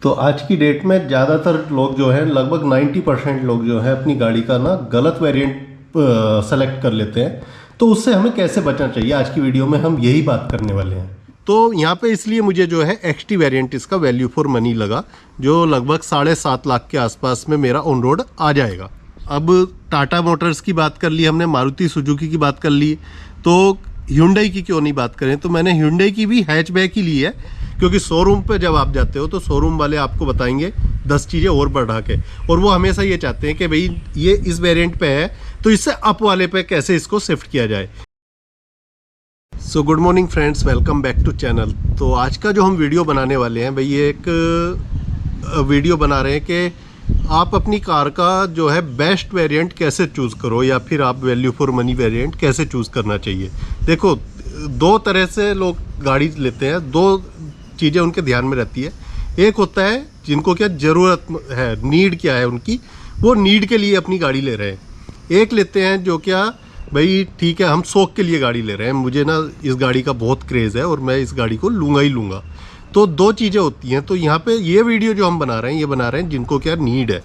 तो आज की डेट में ज़्यादातर लोग जो है लगभग 90% लोग जो है अपनी गाड़ी का ना गलत वेरिएंट सेलेक्ट कर लेते हैं। तो उससे हमें कैसे बचना चाहिए, आज की वीडियो में हम यही बात करने वाले हैं। तो यहाँ पे इसलिए मुझे जो है एक्सटी वेरिएंट इसका वैल्यू फॉर मनी लगा, जो लगभग 7.5 लाख के आसपास में मेरा ऑन रोड आ जाएगा। अब टाटा मोटर्स की बात कर ली हमने, मारुति सुजुकी की बात कर ली, तो Hyundai की क्यों नहीं बात करें। तो मैंने Hyundai की भी हैचबैक ही ली है, क्योंकि शोरूम पे जब आप जाते हो तो शोरूम वाले आपको बताएंगे 10 चीज़ें और बढ़ा के, और वो हमेशा ये चाहते हैं कि भाई ये इस वेरिएंट पे है तो इससे अप वाले पे कैसे इसको शिफ्ट किया जाए। So good morning friends, welcome back to channel. तो आज का जो हम वीडियो बनाने वाले हैं भाई, ये एक वीडियो बना रहे हैं कि आप अपनी कार का जो है बेस्ट वेरिएंट कैसे चूज़ करो, या फिर आप वैल्यू फॉर मनी वेरिएंट कैसे चूज़ करना चाहिए। देखो, दो तरह से लोग गाड़ी लेते हैं, दो चीज़ें उनके ध्यान में रहती है। एक होता है जिनको क्या ज़रूरत है, नीड क्या है उनकी, वो नीड के लिए अपनी गाड़ी ले रहे हैं। एक लेते हैं जो क्या भाई ठीक है, हम शौक के लिए गाड़ी ले रहे हैं, मुझे ना इस गाड़ी का बहुत क्रेज़ है और मैं इस गाड़ी को लूँगा ही लूँगा। तो दो चीज़ें होती हैं। तो यहाँ पे ये वीडियो जो हम बना रहे हैं, ये बना रहे हैं जिनको क्या नीड है,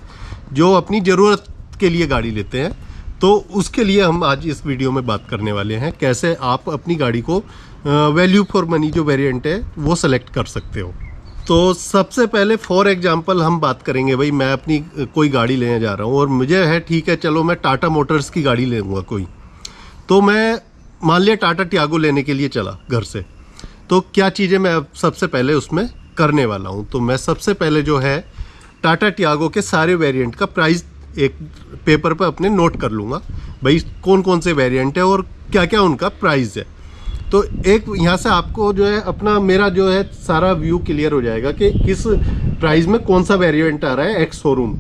जो अपनी ज़रूरत के लिए गाड़ी लेते हैं। तो उसके लिए हम आज इस वीडियो में बात करने वाले हैं कैसे आप अपनी गाड़ी को वैल्यू फॉर मनी जो वेरिएंट है वो सेलेक्ट कर सकते हो। तो सबसे पहले फॉर एग्जांपल हम बात करेंगे, भाई मैं अपनी कोई गाड़ी लेने जा रहा हूँ और मुझे है ठीक है, चलो मैं टाटा मोटर्स की गाड़ी लेऊँगा कोई। तो मैं मान लिया टाटा टियागो लेने के लिए चला घर से, तो क्या चीज़ें मैं सबसे पहले उसमें करने वाला हूँ। तो मैं सबसे पहले जो है टाटा टियागो के सारे वेरिएंट का प्राइस एक पेपर पर अपने नोट कर लूँगा, भाई कौन कौन से वेरिएंट है और क्या क्या उनका प्राइस है। तो एक यहाँ से आपको जो है अपना मेरा जो है सारा व्यू क्लियर हो जाएगा कि किस प्राइस में कौन सा वेरिएंट आ रहा है एक्स शोरूम,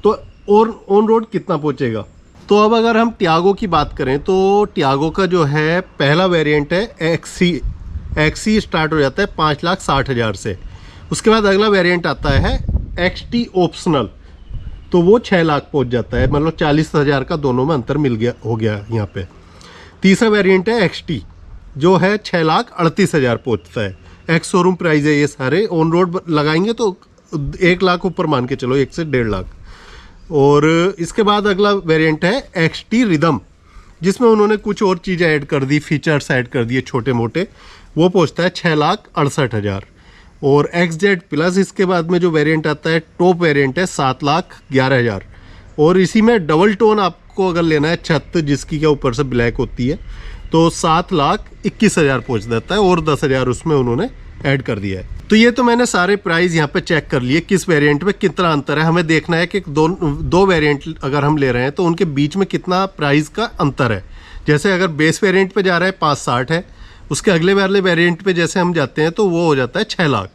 तो और ऑन रोड कितना पहुँचेगा। तो अब अगर हम टियागो की बात करें तो टियागो का जो है पहला वेरिएंट है एक्सी स्टार्ट हो जाता है 5,60,000 से। उसके बाद अगला वेरिएंट आता है एक्सटी ऑप्शनल, तो वो 6 लाख पहुंच जाता है, मतलब 40,000 का दोनों में अंतर मिल गया हो गया यहाँ पे। तीसरा वेरिएंट है एक्सटी, जो है 6,38,000 पहुंचता है। एक्स शोरूम प्राइस है ये सारे, ऑन रोड लगाएंगे तो 1 लाख ऊपर मान के चलो, 1 से 1.5 लाख। और इसके बाद अगला वेरिएंट है एक्सटी रिदम, जिसमें उन्होंने कुछ और चीज़ें ऐड कर दी, फीचर्स ऐड कर दिए छोटे मोटे, वो पहुंचता है 6,68,000। और XZ प्लस इसके बाद में जो वेरिएंट आता है टॉप वेरिएंट है 7,11,000। और इसी में डबल टोन आपको अगर लेना है छत जिसकी क्या ऊपर से ब्लैक होती है, तो 7,21,000 पहुंच जाता है, और 10,000 उसमें उन्होंने ऐड कर दिया है। तो ये तो मैंने सारे प्राइस यहाँ पे चेक कर लिए, किस वेरिएंट में कितना अंतर है। हमें देखना है कि दो वेरिएंट अगर हम ले रहे हैं तो उनके बीच में कितना प्राइस का अंतर है। जैसे अगर बेस वेरिएंट पे जा रहा है 5,60 है, उसके अगले वाले वेरिएंट पे जैसे हम जाते हैं तो वो हो जाता है 6 लाख।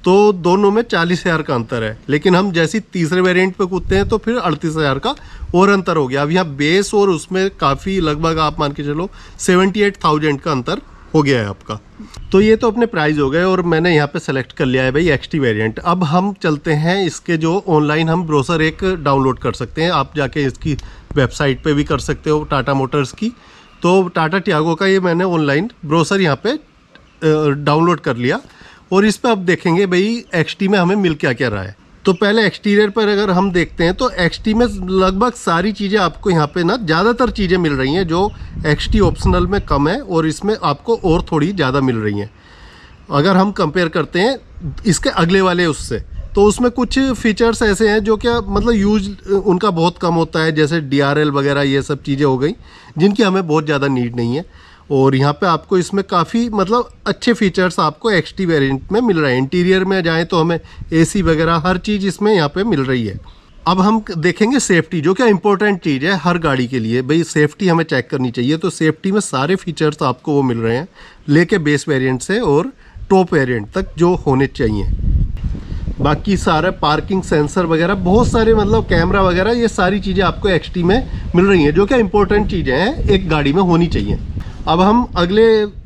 तो दोनों में 40,000 का अंतर है। लेकिन हम जैसे तीसरे वेरिएंट पे कूदते हैं तो फिर 38,000 का और अंतर हो गया। अब यहाँ बेस और उसमें काफ़ी लगभग आप मान के चलो 78,000 का अंतर हो गया है आपका। तो ये तो अपने प्राइस हो गए, और मैंने यहाँ पे सेलेक्ट कर लिया है भाई एक्सटी वेरिएंट। अब हम चलते हैं इसके जो ऑनलाइन हम ब्रोशर एक डाउनलोड कर सकते हैं, आप जाके इसकी वेबसाइट पे भी कर सकते हो टाटा मोटर्स की। तो टाटा टियागो का ये मैंने ऑनलाइन ब्रोशर यहाँ पे डाउनलोड कर लिया, और इस पर अब देखेंगे भाई एक्सटी में हमें मिल क्या क्या रहा है। तो पहले एक्सटीरियर पर अगर हम देखते हैं तो एक्सटी में लगभग सारी चीज़ें आपको यहाँ पे ना ज़्यादातर चीज़ें मिल रही हैं, जो एक्सटी ऑप्शनल में कम है और इसमें आपको और थोड़ी ज़्यादा मिल रही हैं। अगर हम कंपेयर करते हैं इसके अगले वाले उससे, तो उसमें कुछ फीचर्स ऐसे हैं जो क्या मतलब यूज उनका बहुत कम होता है, जैसे DRL वगैरह ये सब चीज़ें हो गई जिनकी हमें बहुत ज़्यादा नीड नहीं है। और यहाँ पे आपको इसमें काफ़ी मतलब अच्छे फीचर्स आपको एक्सटी वेरिएंट में मिल रहे हैं। इंटीरियर में जाएँ तो हमें AC वगैरह हर चीज़ इसमें यहाँ पे मिल रही है। अब हम देखेंगे सेफ्टी, जो क्या इंपॉर्टेंट चीज़ है हर गाड़ी के लिए, भाई सेफ्टी हमें चेक करनी चाहिए। तो सेफ्टी में सारे फीचर्स आपको वो मिल रहे हैं, लेके बेस वेरिएंट से और टॉप वेरिएंट तक जो होने चाहिए। बाकी सारे पार्किंग सेंसर वगैरह बहुत सारे, मतलब कैमरा वगैरह, ये सारी चीज़ें आपको एक्सटी में मिल रही हैं, जो क्या इंपॉर्टेंट चीज़ें हैं एक गाड़ी में होनी चाहिए। अब हम अगले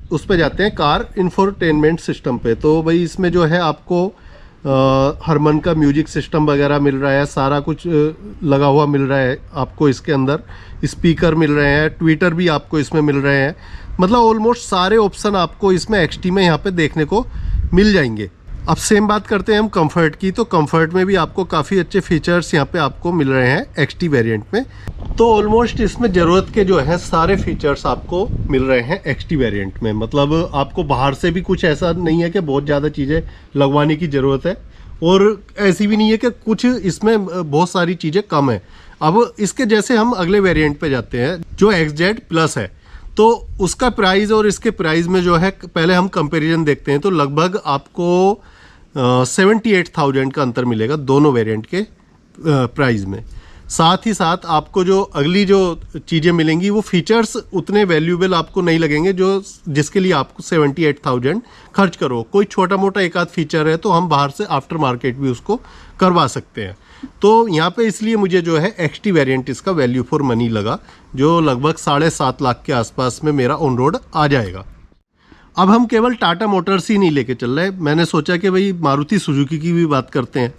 उस पे जाते हैं, कार इंफोटेनमेंट सिस्टम पे। तो भाई इसमें जो है आपको हरमन का म्यूजिक सिस्टम वगैरह मिल रहा है, सारा कुछ लगा हुआ मिल रहा है आपको। इसके अंदर स्पीकर मिल रहे हैं, ट्विटर भी आपको इसमें मिल रहे हैं, मतलब ऑलमोस्ट सारे ऑप्शन आपको इसमें एक्सटी में यहाँ पे देखने को मिल जाएंगे। अब सेम बात करते हैं हम कंफर्ट की। तो कंफर्ट में भी आपको काफ़ी अच्छे फीचर्स यहाँ पे आपको मिल रहे हैं एक्सटी वेरिएंट में। तो ऑलमोस्ट इसमें ज़रूरत के जो है सारे फीचर्स आपको मिल रहे हैं एक्सटी वेरिएंट में। मतलब आपको बाहर से भी कुछ ऐसा नहीं है कि बहुत ज़्यादा चीज़ें लगवाने की ज़रूरत है, और ऐसी भी नहीं है कि कुछ इसमें बहुत सारी चीज़ें कम है। अब इसके जैसे हम अगले वेरिएंट पे जाते हैं जो XZ प्लस है, तो उसका प्राइस और इसके प्राइस में जो है पहले हम कंपैरिजन देखते हैं। तो लगभग आपको 78,000 का अंतर मिलेगा दोनों वेरिएंट के प्राइस में। साथ ही साथ आपको जो अगली जो चीज़ें मिलेंगी वो फीचर्स उतने वैल्यूएबल आपको नहीं लगेंगे जो जिसके लिए आपको 78,000 खर्च करो। कोई छोटा मोटा एक आध फीचर है तो हम बाहर से आफ्टर मार्केट भी उसको करवा सकते हैं। तो यहाँ पे इसलिए मुझे जो है एक्सटी वेरिएंट इसका वैल्यू फॉर मनी लगा, जो लगभग 7.5 लाख के आसपास में मेरा ऑन रोड आ जाएगा। अब हम केवल टाटा मोटर्स ही नहीं लेके चल रहे, मैंने सोचा कि भाई मारुति सुजुकी की भी बात करते हैं।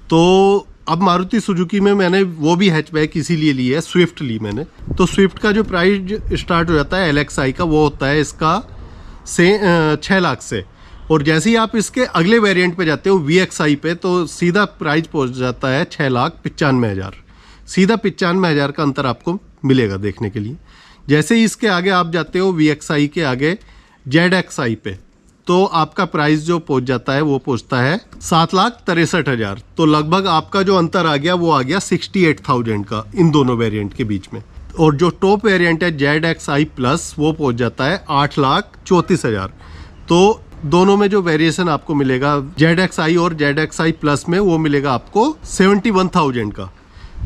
तो अब मारुति सुजुकी में मैंने वो भी हैचबैक इसीलिए ली है, स्विफ्ट ली मैंने। तो स्विफ्ट का जो प्राइस स्टार्ट हो जाता है LXI का, वो होता है इसका 6 लाख से। और जैसे ही आप इसके अगले वेरिएंट पे जाते हो VXI पे, तो सीधा प्राइस पहुंच जाता है 6,95,000। सीधा 95,000 का अंतर आपको मिलेगा देखने के लिए। जैसे ही इसके आगे आप जाते हो VXI के आगे ZXI पे, तो आपका प्राइस जो पहुंच जाता है वो पहुंचता है 7,63,000। तो लगभग आपका जो अंतर आ गया वो आ गया 68,000 का इन दोनों वेरिएंट के बीच में। और जो टॉप वेरिएंट है ZXI प्लस, वो पहुंच जाता है 8,34,000। तो दोनों में जो वेरिएशन आपको मिलेगा ZXI और ZXI प्लस में, वो मिलेगा आपको 71,000 का।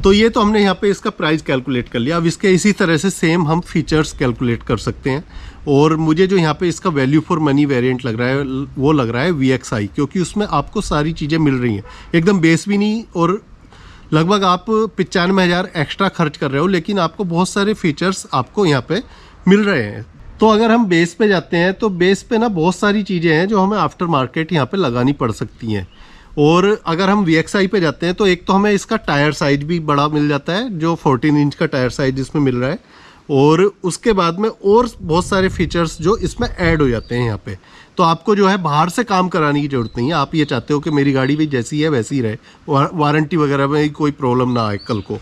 तो ये तो हमने यहाँ पे इसका प्राइस कैलकुलेट कर लिया। अब इसके इसी तरह से सेम हम फीचर्स कैलकुलेट कर सकते हैं। और मुझे जो यहाँ पे इसका वैल्यू फॉर मनी वेरिएंट लग रहा है वो लग रहा है VXI, क्योंकि उसमें आपको सारी चीज़ें मिल रही हैं, एकदम बेस भी नहीं। और लगभग आप 95,000 एक्स्ट्रा खर्च कर रहे हो, लेकिन आपको बहुत सारे फीचर्स आपको यहाँ पे मिल रहे हैं। तो अगर हम बेस पे जाते हैं तो बेस पे ना बहुत सारी चीज़ें हैं जो हमें आफ्टर मार्केट यहाँ पे लगानी पड़ सकती हैं। और अगर हम VXI पे जाते हैं तो एक तो हमें इसका टायर साइज भी बड़ा मिल जाता है, जो 14 इंच का टायर साइज इसमें मिल रहा है। और उसके बाद में और बहुत सारे फीचर्स जो इसमें ऐड हो जाते हैं यहाँ पे। तो आपको जो है बाहर से काम कराने की ज़रूरत नहीं है। आप ये चाहते हो कि मेरी गाड़ी भी जैसी है वैसी रहे, वारंटी वगैरह में कोई प्रॉब्लम ना आए कल को।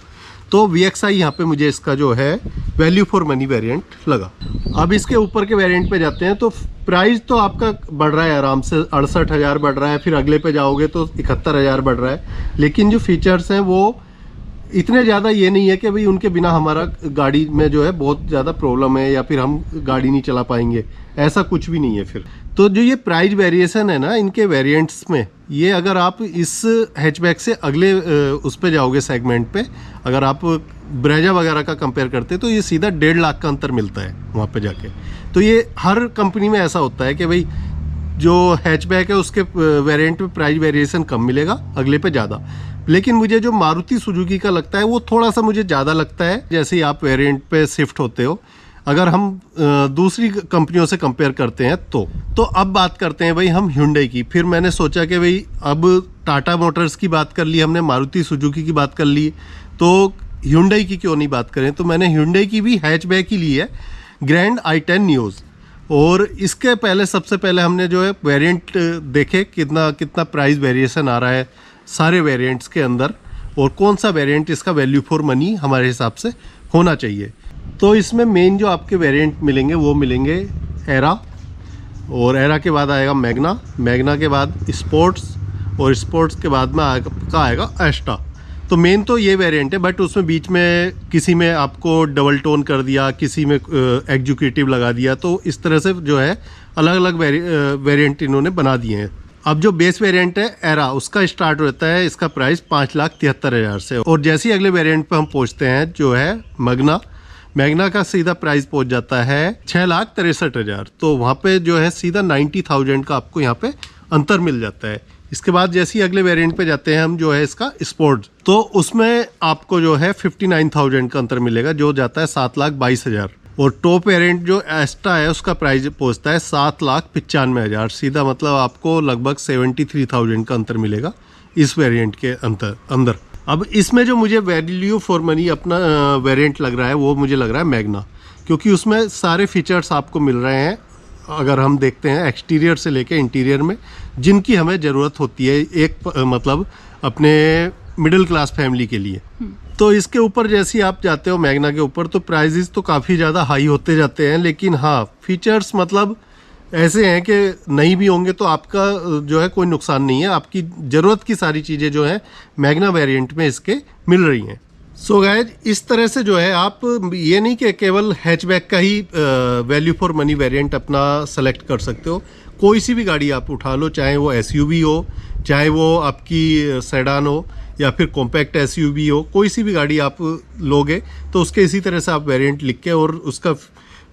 तो VXI यहाँ पे मुझे इसका जो है वैल्यू फॉर मनी वेरिएंट लगा। अब इसके ऊपर के वेरिएंट पे जाते हैं तो प्राइस तो आपका बढ़ रहा है आराम से, 68,000 बढ़ रहा है। फिर अगले पे जाओगे तो 71,000 बढ़ रहा है। लेकिन जो फीचर्स हैं वो इतने ज़्यादा ये नहीं है कि भाई उनके बिना हमारा गाड़ी में जो है बहुत ज़्यादा प्रॉब्लम है या फिर हम गाड़ी नहीं चला पाएंगे, ऐसा कुछ भी नहीं है फिर। तो जो ये प्राइस वेरिएशन है ना इनके वेरिएंट्स में, ये अगर आप इस हैचबैक से अगले उस पे जाओगे सेगमेंट पे, अगर आप ब्रेजा वगैरह का कंपेयर करते तो ये सीधा 1.5 लाख का अंतर मिलता है वहाँ पे जाके। तो ये हर कंपनी में ऐसा होता है कि भाई जो हैचबैक है उसके वेरिएंट में प्राइस वेरिएशन कम मिलेगा, अगले पे ज़्यादा। लेकिन मुझे जो मारुति सुजुकी का लगता है वो थोड़ा सा मुझे ज़्यादा लगता है जैसे ही आप वेरिएंट पे शिफ्ट होते हो, अगर हम दूसरी कंपनियों से कंपेयर करते हैं तो अब बात करते हैं भाई हम Hyundai की। फिर मैंने सोचा कि भाई अब टाटा मोटर्स की बात कर ली हमने, मारुति सुजुकी की बात कर ली, तो Hyundai की क्यों नहीं बात करें। तो मैंने Hyundai की भी हैचबैक ही ली है, ग्रैंड i10 नियोज़। और इसके पहले सबसे पहले हमने जो है वेरिएंट देखे कितना प्राइस वेरिएशन आ रहा है सारे वेरिएंट्स के अंदर, और कौन सा वेरिएंट इसका वैल्यू फॉर मनी हमारे हिसाब से होना चाहिए। तो इसमें मेन जो आपके वेरिएंट मिलेंगे वो मिलेंगे एरा, और एरा के बाद आएगा मैग्ना, मैग्ना के बाद स्पोर्ट्स, और स्पोर्ट्स के बाद में आएगा एस्टा। तो मेन तो ये वेरिएंट है, बट उसमें बीच में किसी में आपको डबल टोन कर दिया, किसी में एग्जीक्यूटिव लगा दिया। तो इस तरह से जो है अलग अलग वेरिएंट इन्होंने बना दिए हैं। अब जो बेस वेरिएंट है एरा, उसका स्टार्ट होता है इसका प्राइस 5,73,000 से। और जैसे ही अगले वेरिएंट पे हम पहुंचते हैं जो है मैग्ना, मैग्ना का सीधा प्राइस पहुंच जाता है 6,63,000। तो वहाँ पे जो है सीधा 90,000 का आपको यहाँ पे अंतर मिल जाता है। इसके बाद जैसे ही अगले वेरिएंट पे जाते हैं हम जो है इसका स्पोर्ट्स, तो उसमें आपको जो है 59,000 का अंतर मिलेगा, जो जाता है 7,22,000। और टॉप वेरिएंट जो एस्टा है उसका प्राइस पहुंचता है 7,95,000। सीधा मतलब आपको लगभग 73,000 का अंतर मिलेगा इस वेरिएंट के अंदर। अब इसमें जो मुझे वैल्यू फॉर मनी अपना वेरिएंट लग रहा है वो मुझे लग रहा है मैग्ना, क्योंकि उसमें सारे फीचर्स आपको मिल रहे हैं अगर हम देखते हैं एक्सटीरियर से लेके इंटीरियर में जिनकी हमें ज़रूरत होती है एक मतलब अपने मिडिल क्लास फैमिली के लिए। तो इसके ऊपर जैसे आप जाते हो मैग्ना के ऊपर तो प्राइजेस तो काफ़ी ज़्यादा हाई होते जाते हैं, लेकिन हाँ फीचर्स मतलब ऐसे हैं कि नहीं भी होंगे तो आपका जो है कोई नुकसान नहीं है, आपकी ज़रूरत की सारी चीज़ें जो है मैग्ना वेरिएंट में इसके मिल रही हैं। सो गाइज इस तरह से जो है आप ये नहीं कि केवल हैचबैक का ही वैल्यू फॉर मनी वेरिएंट अपना सेलेक्ट कर सकते हो, कोई सी भी गाड़ी आप उठा लो, चाहे वो एसयूवी हो, चाहे वो आपकी सेडान हो या फिर कॉम्पैक्ट एसयूवी हो, कोई सी भी गाड़ी आप लोगे तो उसके इसी तरह से आप वेरिएंट लिख के और उसका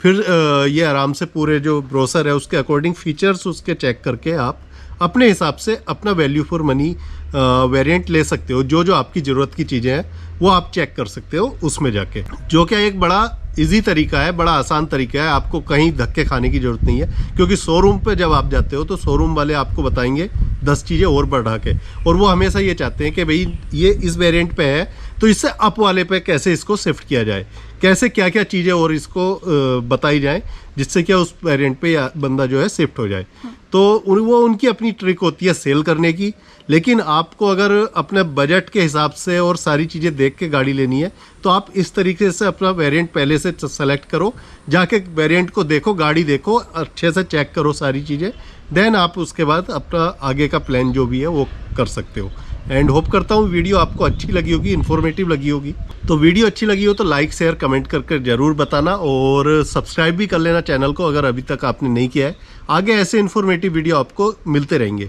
फिर ये आराम से पूरे जो ब्रोशर है उसके अकॉर्डिंग फीचर्स उसके चेक करके आप अपने हिसाब से अपना वैल्यू फॉर मनी वेरिएंट ले सकते हो। जो जो आपकी ज़रूरत की चीज़ें हैं वो आप चेक कर सकते हो उसमें जाके, जो कि एक बड़ा इजी तरीका है, बड़ा आसान तरीका है, आपको कहीं धक्के खाने की ज़रूरत नहीं है। क्योंकि शोरूम पे जब आप जाते हो तो शोरूम वाले आपको बताएंगे 10 चीज़ें और बढ़ा के, और वो हमेशा ये चाहते हैं कि भाई ये इस वेरिएंट पे है तो इससे अप वाले पे कैसे इसको शिफ्ट किया जाए, कैसे क्या क्या चीज़ें और इसको बताई जाए जिससे क्या उस वेरिएंट पे बंदा जो है शिफ्ट हो जाए। तो वो उनकी अपनी ट्रिक होती है सेल करने की, लेकिन आपको अगर अपने बजट के हिसाब से और सारी चीज़ें देख के गाड़ी लेनी है तो आप इस तरीके से अपना वेरिएंट पहले से सेलेक्ट करो, जाके वेरिएंट को देखो, गाड़ी देखो, अच्छे से चेक करो सारी चीज़ें, देन आप उसके बाद अपना आगे का प्लान जो भी है वो कर सकते हो। एंड होप करता हूँ वीडियो आपको अच्छी लगी होगी, इन्फॉर्मेटिव लगी होगी। तो वीडियो अच्छी लगी हो तो लाइक शेयर कमेंट करके ज़रूर बताना, और सब्सक्राइब भी कर लेना चैनल को अगर अभी तक आपने नहीं किया है। आगे ऐसे इन्फॉर्मेटिव वीडियो आपको मिलते रहेंगे।